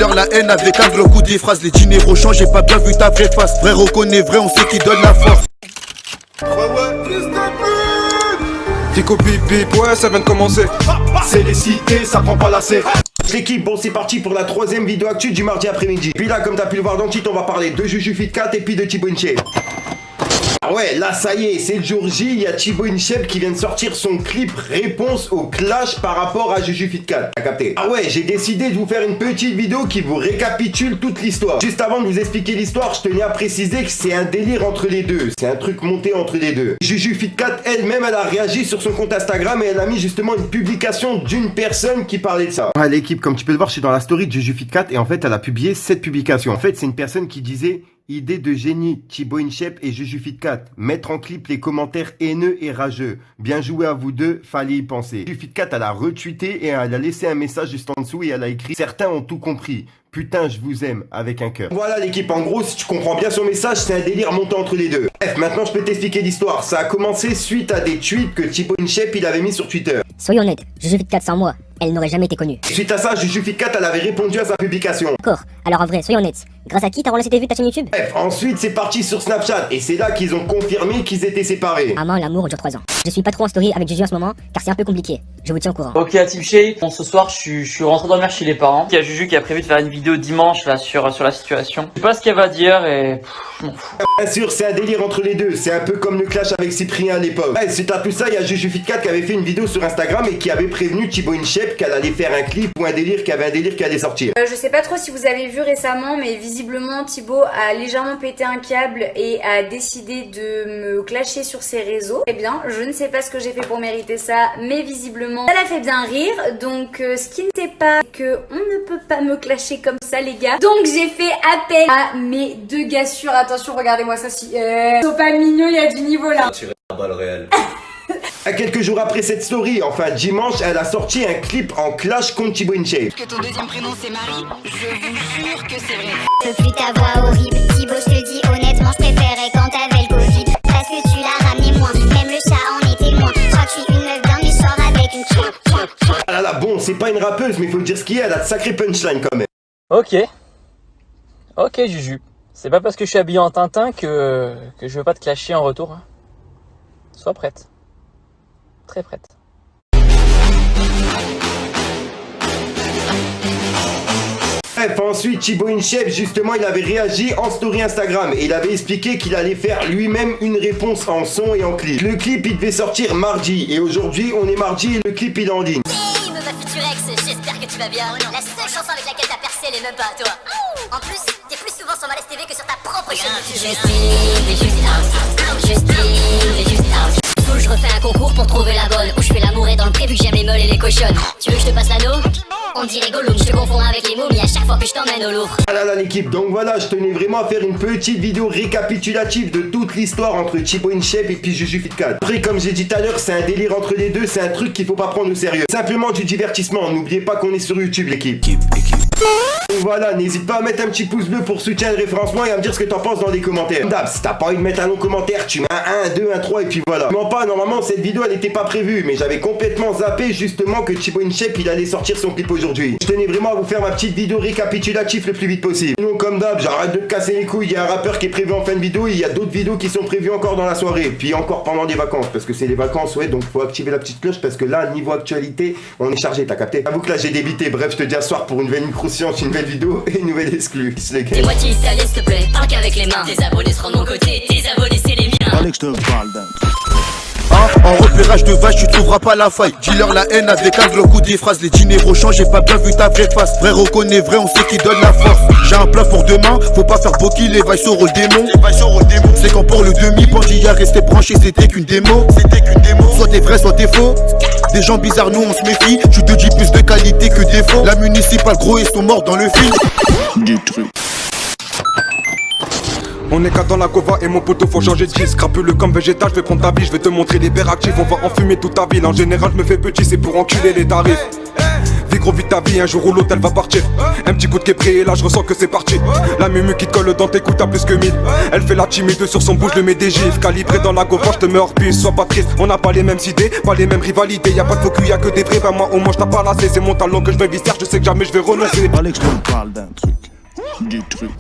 Dis-leur la haine avec un gros coup des phrases. Les diners changent, j'ai pas bien vu ta vraie face. Vrai reconnaît vrai, on sait qui donne la force. Fico bip bip, ouais ça vient de commencer. C'est les cités, ça prend pas la C. L'équipe, bon c'est parti pour la troisième vidéo actu du mardi après-midi. Puis là comme t'as pu le voir dans le titre, on va parler de Juju Fitcat et puis de Thibaut InShape. Ah ouais, là ça y est, c'est le jour J, il y a Thibaut InShape qui vient de sortir son clip réponse au clash par rapport à Juju Fitcat. T'as capté? Ah ouais, j'ai décidé de vous faire une petite vidéo qui vous récapitule toute l'histoire. Juste avant de vous expliquer l'histoire, je tenais à préciser que c'est un délire entre les deux. C'est un truc monté entre les deux. Juju Fitcat elle-même, elle a réagi sur son compte Instagram et elle a mis justement une publication d'une personne qui parlait de ça. Ouais, l'équipe, comme tu peux le voir, je suis dans la story de Juju Fitcat et en fait, elle a publié cette publication. En fait, c'est une personne qui disait: idée de génie, Thibaut InShape et Juju Fitcat. Mettre en clip les commentaires haineux et rageux. Bien joué à vous deux, fallait y penser. Juju Fitcat, elle a retweeté et elle a laissé un message juste en dessous et elle a écrit: certains ont tout compris. Putain, je vous aime, avec un cœur. Voilà l'équipe, en gros, si tu comprends bien son message, c'est un délire montant entre les deux. Bref, maintenant je peux t'expliquer l'histoire. Ça a commencé suite à des tweets que Thibaut InShape il avait mis sur Twitter. Soyons honnêtes, Juju Fitcat sans moi, elle n'aurait jamais été connue. Suite à ça, Juju Fitcat, elle avait répondu à sa publication. D'accord, alors en vrai, soyons honnêtes, grâce à qui t'as relancé tes vues de ta chaîne YouTube? Bref, ensuite c'est parti sur Snapchat et c'est là qu'ils ont confirmé qu'ils étaient séparés. Maman, l'amour dure 3 ans. Je suis pas trop en story avec Juju en ce moment, car c'est un peu compliqué. Je vous tiens au courant. Ok, à Team Shay, bon, ce soir je suis rentré dormir chez les parents. Il y a Juju qui a prévu de faire une vidéo dimanche là sur la situation. Je sais pas ce qu'elle va dire et je m'en fous. Bien sûr, c'est un délire entre les deux. C'est un peu comme le clash avec Cyprien à l'époque. Ouais, suite à tout ça, il y a Juju Fitcat qui avait fait une vidéo sur Instagram et qui avait prévenu Thibaut InShape qu'elle allait faire un clip ou un délire, qu'il y avait un délire qui allait sortir. Je sais pas trop si vous avez vu récemment, mais visiblement Thibaut a légèrement pété un câble et a décidé de me clasher sur ses réseaux. Eh bien, je ne sais pas ce que j'ai fait pour mériter ça, mais visiblement ça l'a fait bien rire. Donc ce qui ne sait pas, c'est que on ne peut pas me clasher comme ça les gars. Donc j'ai fait appel à mes deux gars sûrs. Attention, regardez-moi ça si... Sont pas mignons, il y a du niveau là. Tirer la balle réelle. À quelques jours après cette story, enfin dimanche, elle a sorti un clip en clash contre Thibaut InShape. Que ton deuxième prénom c'est Marie, je vous jure que c'est vrai. Depuis ta voix horrible, Thibaut, je te dis honnêtement, je préférais quand t'avais le Covid. Parce que tu l'as ramené moins, même le chat en était loin. Je crois que je suis une meuf d'un je sors avec une chien. Ah là là, bon, c'est pas une rappeuse, mais faut dire ce qu'il y a, elle a de sacrés punchlines quand même. Ok Juju. C'est pas parce que je suis habillé en Tintin que je veux pas te clasher en retour. Hein. Sois prête. Très prête. Bref, ensuite Thibaut InShape, justement, il avait réagi en story Instagram et il avait expliqué qu'il allait faire lui-même une réponse en son et en clip. Le clip, il devait sortir mardi et aujourd'hui, on est mardi et le clip, il est en ligne. Hey, ma Futurex, j'espère que tu vas bien. La seule chanson avec laquelle t'as percé, elle est même pas à toi. En plus, t'es plus souvent sur Malaise TV que sur ta propre chaîne. Faut que je refais un concours pour trouver la bonne. Où je fais l'amour et dans le pré vu que j'aime les molles et les cochonnes. Tu veux que je te passe l'anneau? On dirait Gollum, je te confonds avec les momies à chaque fois que je t'emmène au Louvre. Ah là là l'équipe, donc voilà, je tenais vraiment à faire une petite vidéo récapitulative de toute l'histoire entre Thibaut InShape et puis Juju Fitcat. Après, comme j'ai dit tout à l'heure, c'est un délire entre les deux, c'est un truc qu'il faut pas prendre au sérieux. Simplement du divertissement, n'oubliez pas qu'on est sur YouTube l'équipe. Donc voilà, n'hésite pas à mettre un petit pouce bleu pour soutenir le référencement et à me dire ce que t'en penses dans les commentaires. D'hab, si t'as pas envie de mettre un long commentaire, tu mets un 1, 2, 1, 3 et puis voilà. Non pas, normalement cette vidéo elle était pas prévue, mais j'avais complètement zappé justement que Thibaut InShape il allait sortir son clip aujourd'hui. Je tenais vraiment à vous faire ma petite vidéo récapitulative le plus vite possible. Sinon comme d'hab, j'arrête de te casser les couilles, il y a un rappeur qui est prévu en fin de vidéo, et il y a d'autres vidéos qui sont prévues encore dans la soirée, puis encore pendant des vacances, parce que c'est les vacances, ouais, donc faut activer la petite cloche parce que là, niveau actualité, on est chargé, t'as capté? Avoue que là j'ai débité, bref, je te dis à ce soir pour une nouvelle micro-science, une nouvelle vidéo et une nouvelle exclue. Tes moitiés italiennes s'il te plaît, parle qu'avec les mains. Tes abonnés seront de mon côté, tes abonnés c'est les miens. Allez que je te parle d'un. En repérage de vache, tu trouveras pas la faille. Dis-leur la haine avec un gros coup des phrases. Les diners changent, j'ai pas bien vu ta vraie face. Vrai reconnaît vrai, on sait qui donne la force. J'ai un plan pour demain, faut pas faire boquille, les vailles sur le démon. C'est quand pour le demi, Pandilla restait branché, c'était qu'une démo. Soit t'es vrai, soit t'es faux. Des gens bizarres, nous on se méfie. Tu te dis plus de qualité que défaut. La municipale, gros, ils sont morts dans le film. Du truc. On est qu'à dans la cova et mon poteau faut changer de disque. Crapule comme végétal, je vais prendre ta vie, je vais te montrer les hyperactifs. On va enfumer toute ta ville, en général je me fais petit, c'est pour enculer les tarifs. Vis gros vite ta vie, un jour ou l'autre elle va partir. Un petit coup de képri et là je ressens que c'est parti. La mumu qui te colle dans tes coups t'as plus que 1000. Elle fait la timide sur son bouche de mes gifs. Calibré dans la gauche, je te mets hors piste. Sois pas triste, on n'a pas les mêmes idées, pas les mêmes rivalités. Y'a pas de faux cul, y'a que des vrais. Ben moi au moins je t'ai pas lassé. C'est mon talent que je vais visser, je sais que jamais je vais renoncer. Alex me parle d'un truc, du truc.